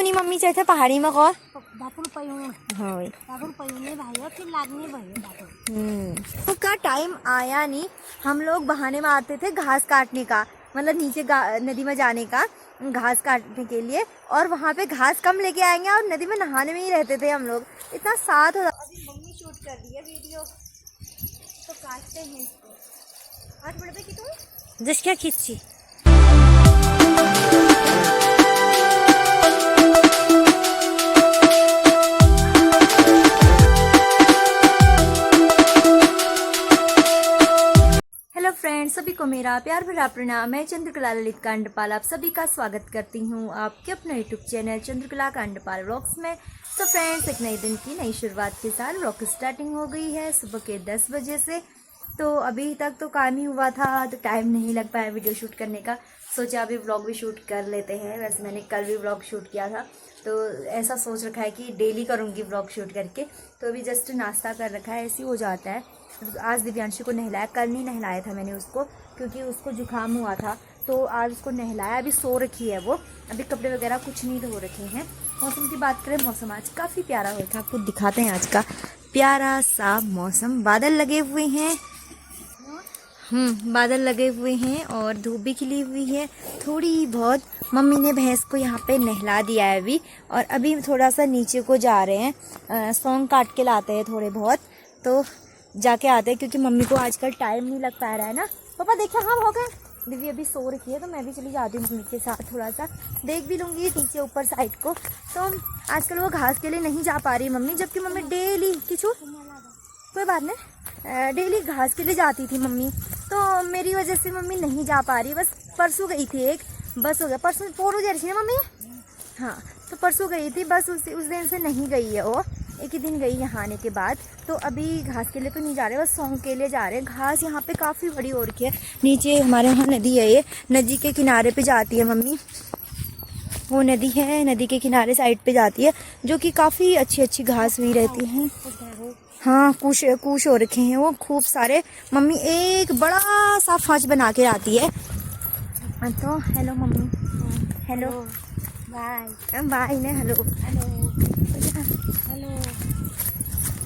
कुनी मम्मी चाहे पहाड़ी में कौन तो का टाइम आया नहीं। हम लोग बहाने में आते थे घास काटने का, मतलब नीचे नदी में जाने का घास काटने के लिए, और वहाँ पे घास कम लेके आएंगे और नदी में नहाने में ही रहते थे हम लोग। इतना साथ हो जाता। अभी मम्मी शूट कर रही है वीडियो, तो काटते हैं इसको। आज बड़े की तुम जिस क्या खींची। हेलो फ्रेंड्स, सभी को मेरा प्यार भरा प्रणाम। मैं चंद्रकला ललित कांडपाल आप सभी का स्वागत करती हूँ आपके अपने YouTube channel Chandrakala Kandpal vlogs में। तो फ्रेंड्स, एक नए दिन की नई शुरुआत के साथ व्लॉग स्टार्टिंग हो गई है सुबह के 10 बजे से। तो अभी तक तो काम ही हुआ था, तो टाइम नहीं लग पाया वीडियो शूट करने का। सोचा अभी व्लॉग भी शूट कर लेते हैं। वैसे मैंने कल भी व्लॉग शूट किया था, तो ऐसा सोच रखा है कि डेली करूँगी व्लॉग शूट करके। तो अभी जस्ट नाश्ता कर रखा है, ऐसे ही हो जाता है। आज दिव्यांशी को नहलाया, कल नहीं नहलाया था मैंने उसको, क्योंकि उसको जुकाम हुआ था। तो आज उसको नहलाया, अभी सो रखी है वो। अभी कपड़े वगैरह कुछ नहीं धो रखे हैं। मौसम की बात करें, मौसम आज काफ़ी प्यारा हुआ था। आपको दिखाते हैं आज का प्यारा सा मौसम। बादल लगे हुए हैं, बादल लगे हुए हैं और धूप भी खिली हुई है थोड़ी बहुत। मम्मी ने भैंस को यहाँ पे नहला दिया है अभी, और अभी थोड़ा सा नीचे को जा रहे हैं। सौंग काट के लाते हैं थोड़े बहुत, तो जाके आते हैं, क्योंकि मम्मी को आजकल टाइम नहीं लग पा रहा है ना। पापा देखिए, हाँ हो गए। दीदी अभी सो रखी है, तो मैं भी चली जाती हूँ मम्मी के साथ, थोड़ा सा देख भी लूँगी नीचे ऊपर साइड को। तो आजकल वो घास के लिए नहीं जा पा रही मम्मी, जबकि मम्मी डेली किचू कोई बात नहीं, डेली घास के लिए जाती थी मम्मी। तो मेरी वजह से मम्मी नहीं जा पा रही। बस परसों गई थी एक, बस हो गया परसों पोरू जा रही है मम्मी। हाँ, तो परसों गई थी, बस उस दिन से नहीं गई है वो। एक ही दिन गई यहाँ आने के बाद। तो अभी घास के लिए तो नहीं जा रहे, बस सौंग के लिए जा रहे हैं। घास यहाँ पे काफ़ी बड़ी हो रखी है। नीचे हमारे यहाँ नदी है, ये नदी के किनारे पे जाती है मम्मी। वो नदी है, नदी के किनारे साइड पे जाती है, जो कि काफ़ी अच्छी अच्छी घास हुई रहती हैं। हाँ, कुश हो रखे हैं वो खूब सारे। मम्मी एक बड़ा सा फंच बना के आती है। तो hello mummy, hello bye bye ने हेलो हेलो।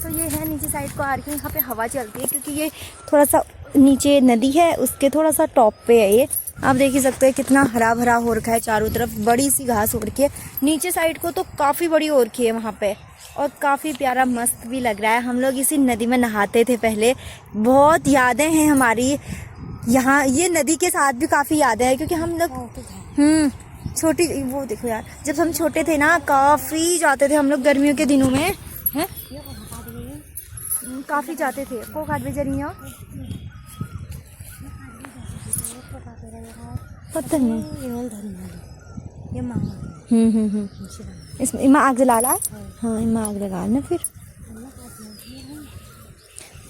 तो ये है नीचे साइड को आ रही है, यहाँ पे हवा चलती है, क्योंकि ये थोड़ा सा नीचे नदी है, उसके थोड़ा सा टॉप पे है ये। आप देख ही सकते हैं कितना हरा भरा हो रखा है चारों तरफ, बड़ी सी घास हो रखी है। नीचे साइड को तो काफ़ी बड़ी हो रखी है वहाँ पे, और काफ़ी प्यारा मस्त भी लग रहा है। हम लोग इसी नदी में नहाते थे पहले, बहुत यादें हैं हमारी यहाँ। ये नदी के साथ भी काफ़ी यादें हैं, क्योंकि हम लोग छोटी, वो देखो यार, जब हम छोटे थे ना काफ़ी जाते थे हम लोग गर्मियों के दिनों में, हैं काफ़ी जाते थे। को काट भेज रही हो पता नहीं। इसमें इमा आग जला ला। हाँ, इमा आग लगा ना फिर।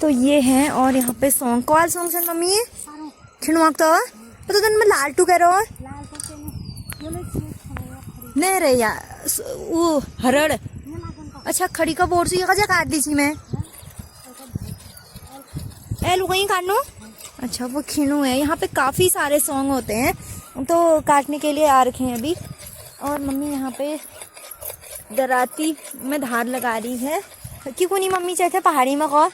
तो ये है, और यहाँ पे सॉन्ग कॉल सॉन्ग सन मम्मी है खिलवाक तो तन मैं लाल टू कह रहा हूँ नहीं रे यार, वो हरड़। अच्छा, खड़ी का बोर से ये काट दी थी मैं। ए लुक ही काटनू। अच्छा, वो खिनू है। यहाँ पे काफ़ी सारे सॉन्ग होते हैं, तो काटने के लिए आ रखे हैं अभी। और मम्मी यहाँ पे दराती में धार लगा रही है। क्यों कुनी मम्मी चाहे पहाड़ी में कौन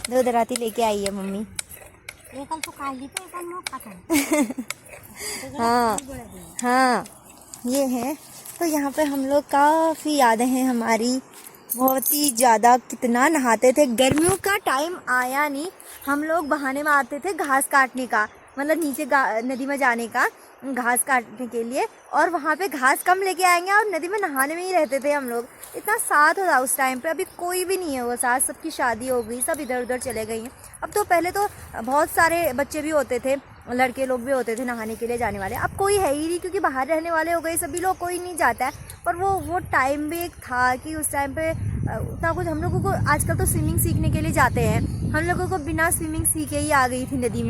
दो दराती लेके आई है मम्मी। हाँ हाँ, ये है। तो यहाँ पे हम लोग काफ़ी यादें हैं हमारी, बहुत ही ज़्यादा। कितना नहाते थे। गर्मियों का टाइम आया नहीं, हम लोग बहाने में आते थे घास काटने का, मतलब नीचे नदी में जाने का घास काटने के लिए, और वहाँ पे घास कम लेके आएंगे और नदी में नहाने में ही रहते थे हम लोग। इतना साथ हो रहा उस टाइम पे। अभी कोई भी नहीं है वो साथ, सबकी शादी हो गई, सब इधर उधर चले गई हैं। अब तो पहले तो बहुत सारे बच्चे भी होते थे, लड़के लोग भी होते थे नहाने के लिए जाने वाले। अब कोई है ही नहीं, क्योंकि बाहर रहने वाले हो गए सभी लोग, कोई नहीं जाता है। पर वो टाइम भी एक था कि उस टाइम पे उतना कुछ। हम लोगों को आजकल तो स्विमिंग सीखने के लिए जाते हैं, हम लोगों को बिना स्विमिंग सीखे ही आ गई थी नदी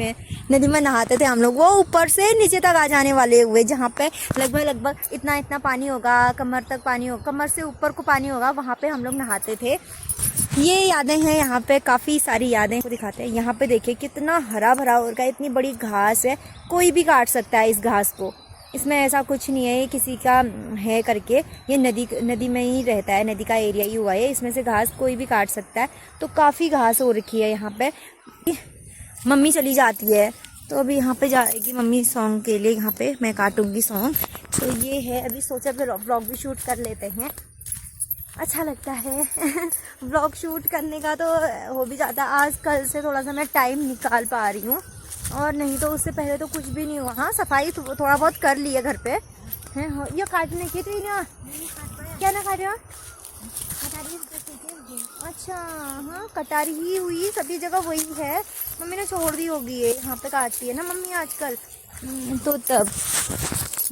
में नहाते थे हम लोग। वो ऊपर से नीचे तक आ जाने वाले हुए, जहाँ पे लगभग इतना पानी होगा, कमर तक पानी होगा, कमर से ऊपर को पानी होगा, वहाँ पे हम लोग नहाते थे। ये यादें हैं, यहाँ पे काफ़ी सारी यादें को दिखाते हैं। यहाँ पे देखिए कितना हरा भरा हो रखा है, इतनी बड़ी घास है, कोई भी काट सकता है इस घास को। इसमें ऐसा कुछ नहीं है ये किसी का है करके, ये नदी में ही रहता है, नदी का एरिया ही हुआ है, इसमें से घास कोई भी काट सकता है। तो काफ़ी घास हो रखी है यहाँ पे। मम्मी चली जाती है तो अभी यहाँ पे जाएगी मम्मी सॉन्ग के लिए, यहाँ पे मैं काटूंगी सॉन्ग। तो ये है, अभी सोचा फिर व्लॉग भी शूट कर लेते हैं, अच्छा लगता है व्लॉग शूट करने का तो हो भी जाता है। आज कल से थोड़ा सा मैं टाइम निकाल पा रही हूँ, और नहीं तो उससे पहले तो कुछ भी नहीं हुआ। हाँ, सफाई थोड़ा बहुत कर ली है घर पे हैं। ये काटने की थी ना, क्या ना काटे? अच्छा, हाँ कटारी ही हुई, सभी जगह वही है, मम्मी ने छोड़ दी होगी, ये यहाँ पे काटती है ना मम्मी आजकल। तो तब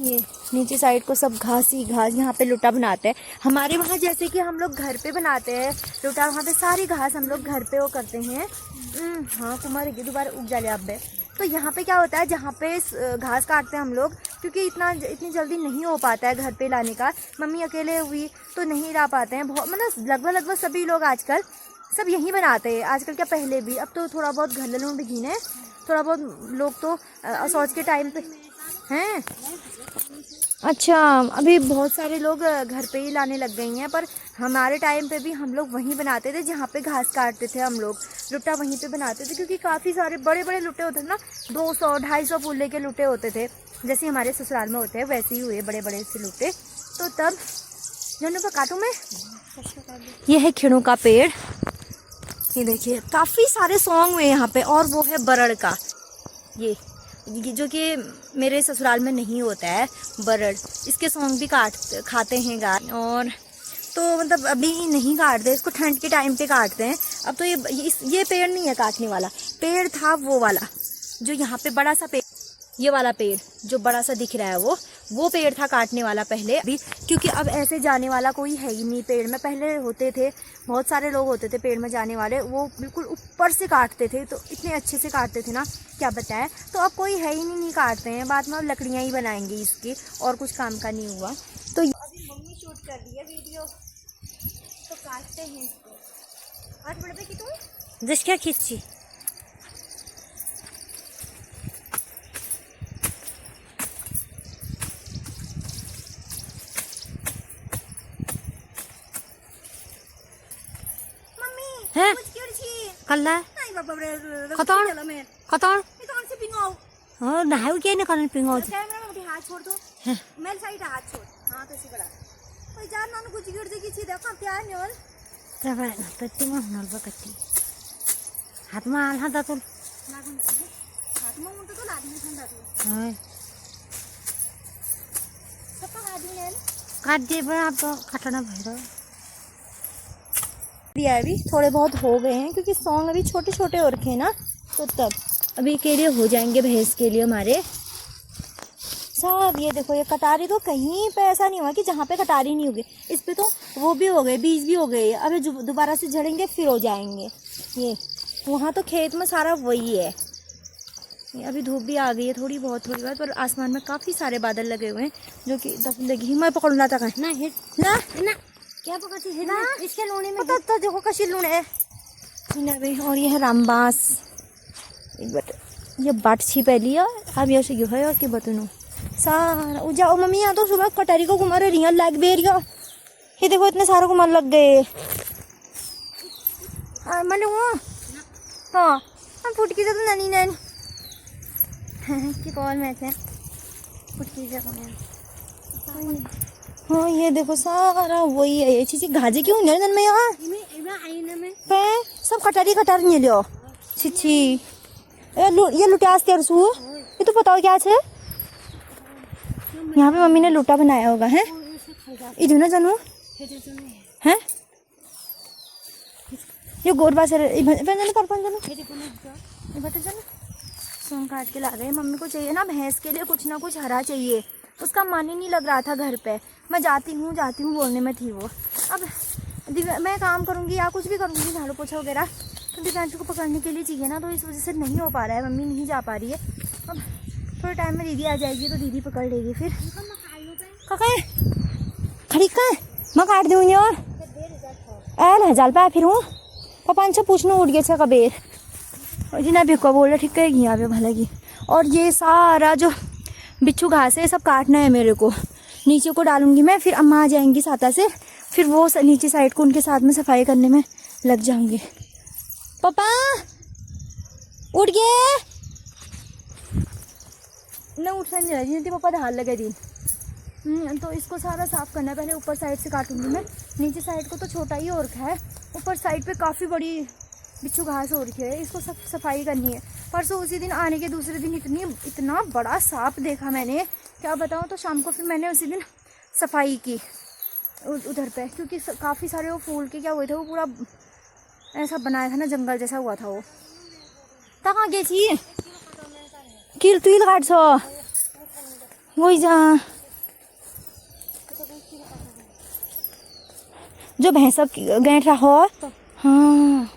ये नीचे साइड को सब घास ही घास, यहाँ पे लुटा बनाते हैं हमारे वहाँ, जैसे कि हम लोग घर पे बनाते हैं लुटा, वहाँ पे सारी घास हम लोग घर पे वो करते हैं। हाँ, कुमार दोबारा उग जाले आप बे। तो यहाँ पे क्या होता है, जहाँ पे घास काटते हैं हम लोग, क्योंकि इतनी जल्दी नहीं हो पाता है घर पे लाने का, मम्मी अकेले हुई तो नहीं ला पाते हैं। बहुत मतलब लगभग सभी लोग आजकल सब यहीं बनाते हैं, आजकल क्या पहले भी, अब तो थोड़ा बहुत घर लून भी घीने, थोड़ा बहुत लोग तो सोच के टाइम पे हैं। अच्छा, अभी बहुत सारे लोग घर पे ही लाने लग गई हैं, पर हमारे टाइम पे भी हम लोग वहीं बनाते थे जहाँ पे घास काटते थे हम लोग, लुट्टा वहीं पे बनाते थे, क्योंकि काफ़ी सारे बड़े बड़े लुट्टे होते थे ना, 200-250 पुल्ले के लुट्टे होते थे, जैसे हमारे ससुराल में होते हैं वैसे ही हुए बड़े बड़े से लुट्टे। तो तब जानू पर काटूँ मैं, ये है खिड़ों का पेड़, ये देखिए काफ़ी सारे सॉन्ग हुए यहाँ पे, और वो है बरड़ का, ये जो कि मेरे ससुराल में नहीं होता है बरड़, इसके सॉन्ग भी खाते हैं गाय। और तो मतलब अभी नहीं काटते इसको, ठंड के टाइम पे काटते हैं। अब तो ये पेड़ नहीं है काटने वाला, पेड़ था वो वाला जो यहाँ पे बड़ा सा पेड़, ये वाला पेड़ जो बड़ा सा दिख रहा है वो पेड़ था काटने वाला पहले, अभी क्योंकि अब ऐसे जाने वाला कोई है ही नहीं पेड़ में। पहले होते थे, बहुत सारे लोग होते थे पेड़ में जाने वाले, वो बिल्कुल ऊपर से काटते थे, तो इतने अच्छे से काटते थे ना क्या बताएं। तो अब कोई है ही नहीं काटते हैं, बाद में अब लकड़ियाँ ही बनाएंगे इसकी, और कुछ काम का नहीं हुआ। तो अभी मम्मी शूट कर रही है वीडियो, तो काटते हैं इसको। आज बड़े की तुम जिस क्या खींची हैं कल्ला कतौन कतौन हो नहाऊ के ने करन पिंगो हाथ छोड़ दो, मेल साइड हाथ छोड़, हां तो बड़ा ओय जान नानु कुछ गिर दे किछि देखो क्या नोल तबे तत्ती म नल बकती हाथ में आल हाथ तो लागुन हाथ में मुंड तो लागने ठंडा तो हां सब काट दिए काट दे बड़ा तो काटना भइरो दिया अभी थोड़े बहुत हो गए हैं, क्योंकि सॉन्ग अभी छोटे छोटे हो रखे हैं ना, तो तब अभी के लिए हो जाएंगे भैंस के लिए हमारे सब। ये देखो ये कटारी तो कहीं पे ऐसा नहीं हुआ कि जहाँ पे कटारी नहीं होगी, इस पे तो वो भी हो गए, बीज भी हो गए, अभी दोबारा से झड़ेंगे फिर हो जाएंगे। ये वहाँ तो खेत में सारा वही है। ये अभी धूप भी आ गई है थोड़ी बहुत पर आसमान में काफ़ी सारे बादल लगे हुए हैं, जो कि लगी ही मैं पकड़ना था ना हिट ना क्या पकड़ती है ना इसके लोने में तो देखो कशी लूण है। और ये है रामबास, ये बाट छिपा लिया, अब ये से है और के बतनो सारा जाओ मम्मी, यहाँ तो सुबह कटारी को घुमा रहे रियल लग बेरिया, ये देखो इतने सारे घुमा लग गए। मैंने वो हाँ फुटकी से तो ननी नैन की कॉल में थे फुटकी से हाँ, ये देखो सारा वही है। ये चीज़ घाजे क्यों नहीं में यहाँ पे सब कटारी नहीं लियो छिछी ये लुटास तेरसू, ये तो बताओ क्या है। यहाँ पे मम्मी ने लुटा बनाया होगा है, इधर ना जानू है ये गोरबा से सोन काट के ला रहे हैं। मम्मी को चाहिए ना भैंस के लिए कुछ ना कुछ हरा चाहिए, उसका मन ही नहीं लग रहा था घर पे। मैं जाती हूँ बोलने में थी वो। अब मैं काम करूँगी या कुछ भी करूँगी झाड़ू पोछा वगैरह, तो दिव्यांशु को पकड़ने के लिए चाहिए ना, तो इस वजह से नहीं हो पा रहा है, मम्मी नहीं जा पा रही है। अब थोड़े टाइम में दीदी आ जाएगी तो दीदी पकड़ लेगी फिर। कहाँ खड़ी कहाँ मैं काट दूँगी और एल है जाल पा फिर हूँ पापा पूछना उठ गया कबेर जिना भिक्का बोल रहा ठीक है यहाँ पे भला की। और ये सारा जो बिच्छू घास है सब काटना है मेरे को, नीचे को डालूंगी मैं, फिर अम्मा आ जाएंगी साता से, फिर वो नीचे साइड को उनके साथ में सफाई करने में लग जाऊंगी। पापा उठ गए न, उठना नहीं रही थी पापा ढाल लगे दिन। तो इसको सारा साफ करना है, पहले ऊपर साइड से काटूंगी मैं, नीचे साइड को तो छोटा ही हो रखा है, ऊपर साइड पे काफ़ी बड़ी बिच्छू घास हो रखी है, इसको सब सफाई करनी है। परसों उसी दिन आने के दूसरे दिन इतना बड़ा सांप देखा मैंने, क्या बताऊँ। तो शाम को फिर मैंने उसी दिन सफाई की उधर पे, क्योंकि काफ़ी सारे वो फूल के क्या हुए थे, वो पूरा ऐसा बनाया था ना, जंगल जैसा हुआ था वो। कहाँ गई थी किल तुल काट छो वही जा जो भैंस गैंठ रहा हो। हाँ,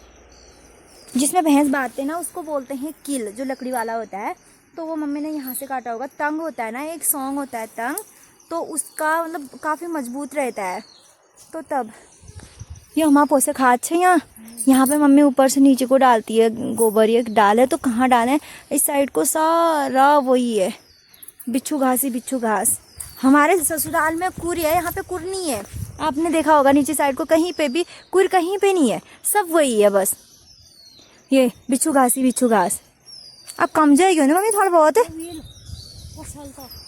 जिसमें भैंस बांधते हैं ना उसको बोलते हैं किल, जो लकड़ी वाला होता है। तो वो मम्मी ने यहाँ से काटा होगा। तंग होता है ना, एक सॉन्ग होता है तंग, तो उसका मतलब काफ़ी मजबूत रहता है। तो तब ये हमारा पोसे खाद है यहाँ पे मम्मी ऊपर से नीचे को डालती है गोबर। ये डाल है तो कहाँ डालें, इस साइड को सारा वही है बिच्छू घास ही बिच्छू घास। हमारे ससुराल में कुर है, यहाँ पे कुर नहीं है। आपने देखा होगा नीचे साइड को कहीं पे भी कुर कहीं पे नहीं है, सब वही है बस, ये बिच्छू घास ही बिच्छू घास। अब कम जाएगी ना मम्मी थोड़ा बहुत है।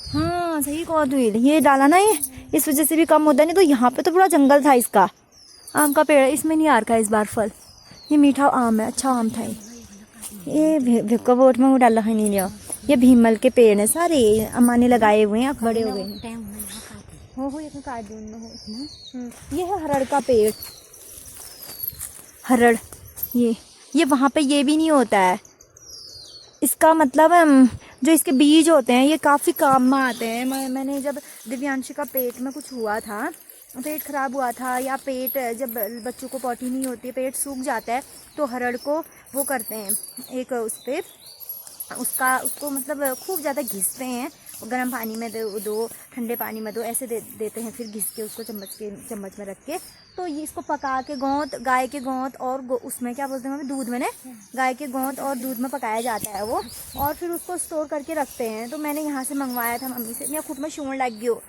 हाँ सही कहो दुईल, ये डाला ना ये, इस वजह से भी कम होता नहीं। तो यहाँ पे तो पूरा जंगल था इसका, आम का पेड़, इसमें नहीं आ रखा इस बार फल। ये मीठा आम है, अच्छा आम था ये भिक्का बोट में वो डाला है नहीं लिया। ये भीमल के पेड़ है सारे, अम्मा ने लगाए हुए हैं, बड़े हो गए हैं। हो ये काट दूँ। ये है हरड़ का पेड़, हरड़। ये वहाँ पे ये भी नहीं होता है, इसका मतलब जो इसके बीज होते हैं ये काफ़ी काम में आते हैं। मैंने जब दिव्यांशी का पेट में कुछ हुआ था, पेट खराब हुआ था, या पेट जब बच्चों को पॉटी नहीं होती है, पेट सूख जाता है, तो हरड़ को वो करते हैं एक उस पर उसको मतलब खूब ज़्यादा घिसते हैं, गर्म पानी में दो ठंडे पानी में दो, ऐसे देते हैं, फिर घिस के उसको चम्मच में रख के, तो ये इसको पका के गोंद, गाय के गोंद और उसमें क्या बोलते हैं मम्मी, दूध में, गाय के गोंद और दूध में पकाया जाता है वो, और फिर उसको स्टोर करके रखते हैं। तो मैंने यहाँ से मंगवाया था मम्मी से, मैं खुद में शूण लग गयो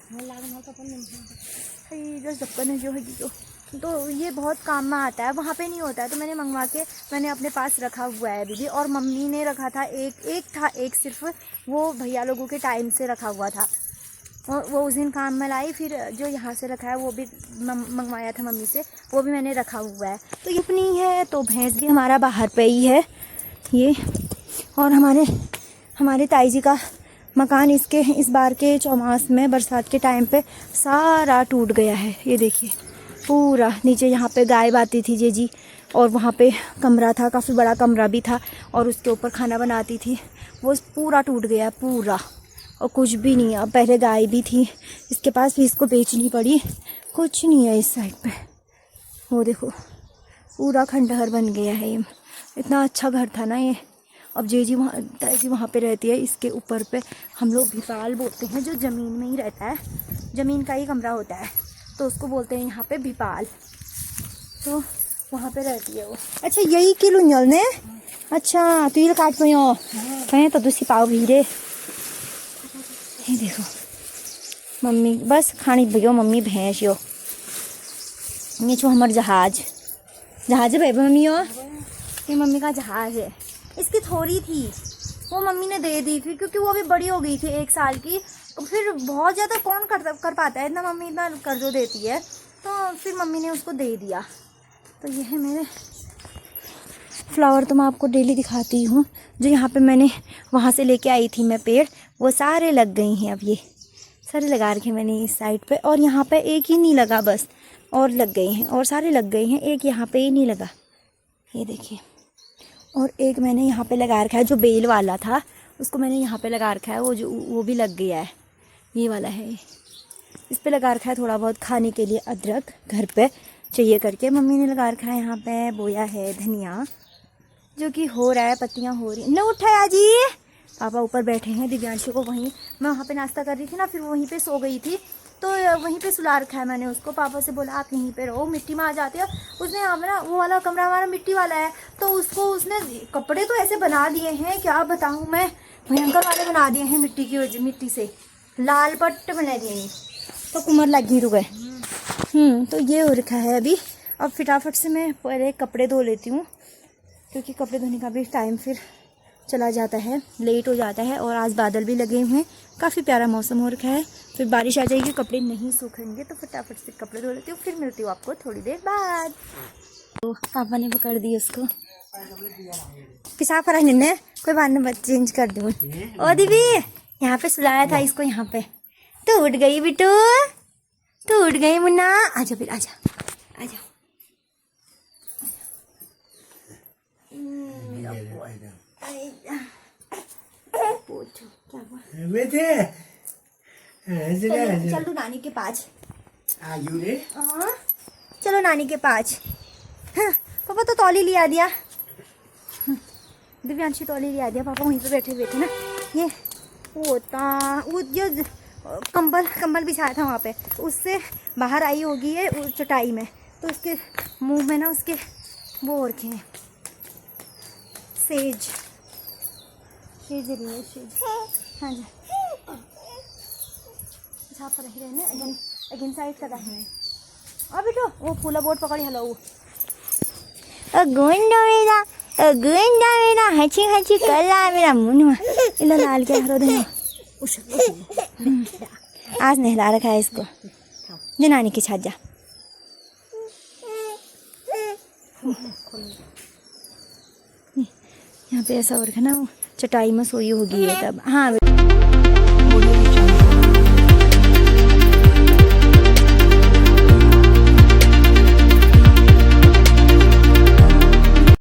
जो है जो। तो ये बहुत काम में आता है, वहाँ पे नहीं होता है, तो मैंने मंगवा के मैंने अपने पास रखा हुआ है दीदी। और मम्मी ने रखा था एक सिर्फ वो भैया लोगों के टाइम से रखा हुआ था, और वो उस दिन काम में लाई। फिर जो यहाँ से रखा है वो भी मंगवाया था मम्मी से, वो भी मैंने रखा हुआ है। तो ये अपनी है, तो भैंस भी हमारा बाहर पे ही है ये। और हमारे ताई जी का मकान इस बार के चौमास में बरसात के टाइम पे सारा टूट गया है। ये देखिए पूरा नीचे, यहाँ पे गाय बाती थी जी, और वहाँ पे कमरा था, काफ़ी बड़ा कमरा भी था, और उसके ऊपर खाना बनाती थी, वो पूरा टूट गया पूरा, और कुछ भी नहीं है। अब पहले गाय भी थी इसके पास, भी इसको बेचनी पड़ी, कुछ नहीं है इस साइड पे। वो देखो पूरा खंडहर बन गया है ये, इतना अच्छा घर था ना ये। अब जी वहाँ पे रहती है, इसके ऊपर पे हम लोग भिपाल बोलते हैं, जो ज़मीन में ही रहता है, ज़मीन का ही कमरा होता है, तो उसको बोलते हैं यहाँ पे भिपाल। तो वहाँ पे रहती है वो। अच्छा यही किलो ने, अच्छा तो ये काट पाओ कहें तो दूसरी पाव भीरे। ये देखो मम्मी बस खानी भैया, मम्मी भैंस यो, ये छो हमार जहाज है भाई मम्मी हो, ये मम्मी का जहाज है। इसकी थोड़ी थी, वो मम्मी ने दे दी फिर, क्योंकि वो भी बड़ी हो गई थी 1 साल की, फिर बहुत ज़्यादा कौन कर पाता है इतना, मम्मी इतना कर्जो देती है, तो फिर मम्मी ने उसको दे दिया। तो ये है मेरे फ्लावर, तो मैं आपको डेली दिखाती हूँ, जो यहाँ पे मैंने वहाँ से लेके आई थी मैं पेड़, वो सारे लग गई हैं। अब ये सारे लगा रखे मैंने इस साइड पे, और यहाँ पे एक ही नहीं लगा बस, और लग गई हैं, और सारे लग गए हैं, एक यहाँ पे ही नहीं लगा, ये देखिए। और एक मैंने यहाँ पे लगा रखा है, जो बेल वाला था उसको मैंने यहाँ पे लगा रखा है, वो भी लग गया है, ये वाला है, इस पे लगा रखा है थोड़ा बहुत खाने के लिए, अदरक घर पे चाहिए करके मम्मी ने लगा रखा है। यहाँ पे बोया है धनिया, जो कि हो रहा है, पत्तियाँ हो रही हैं। न उठाया जी, पापा ऊपर बैठे हैं, दिव्यांशी को वहीं, मैं वहाँ पे नाश्ता कर रही थी ना, फिर वहीं पे सो गई थी, तो वहीं पे सुला रखा है मैंने उसको। पापा से बोला आप यहीं पे रहो, मिट्टी में आ जाते हो। उसने यहाँ पे ना वो वाला कमरा हमारा मिट्टी वाला है, तो उसको उसने कपड़े तो ऐसे बना दिए हैं, क्या बताऊँ मैं, भयंकर वाले बना दिए हैं मिट्टी की वजह, मिट्टी से लाल पट्ट बना दिए हैं, तो कुमर लग गई रुक गए। तो ये हो रखा है अभी। अब फटाफट से मैं पहले कपड़े धो लेती हूँ, क्योंकि कपड़े धोने का भी टाइम फिर चला जाता है, लेट हो जाता है। और आज बादल भी लगे हुए हैं, काफ़ी प्यारा मौसम हो रखा है। फिर बारिश आ जाएगी, कपड़े नहीं सूखेंगे, तो फटाफट से कपड़े धो लेती हूँ। फिर मिलती हूँ आपको थोड़ी देर बाद। तो पापा ने पकड़ दी उसको, पिसाब करा ने, कोई बात नहीं, चेंज कर दूँ। ओ दीदी यहाँ पे सुलाया था इसको, यहाँ पे तो उठ गई बिटू, तो उठ गई मुन्ना। आजा फिर, आजा आजा। चलो नानी के पास। चलो नानी के पास। हाँ, पापा तो तौली लिया दिया, दिव्यांशी तौली लिया दिया। पापा वहीं पे बैठे हुए थे ना, ये होता वो जो कंबल बिछाया था वहाँ पे, उससे बाहर आई होगी ये उस चटाई में, तो उसके मुंह में ना उसके वो हो रखे हैं सेज रही है। हाँ जी, साफ रख रहे हैं अगेन साइड कर रहे हैं। अब बेटो वो फूला बोट पकड़ी हलो, गुंडा मेरा हची हची कला मेरा मुन्ना इला लाल के हरो दे। आज नहला रखा है इसको, जनानी की छाजा। यहाँ पे ऐसा हो रखा है ना, वो चटाई में सोई होगी है तब। हाँ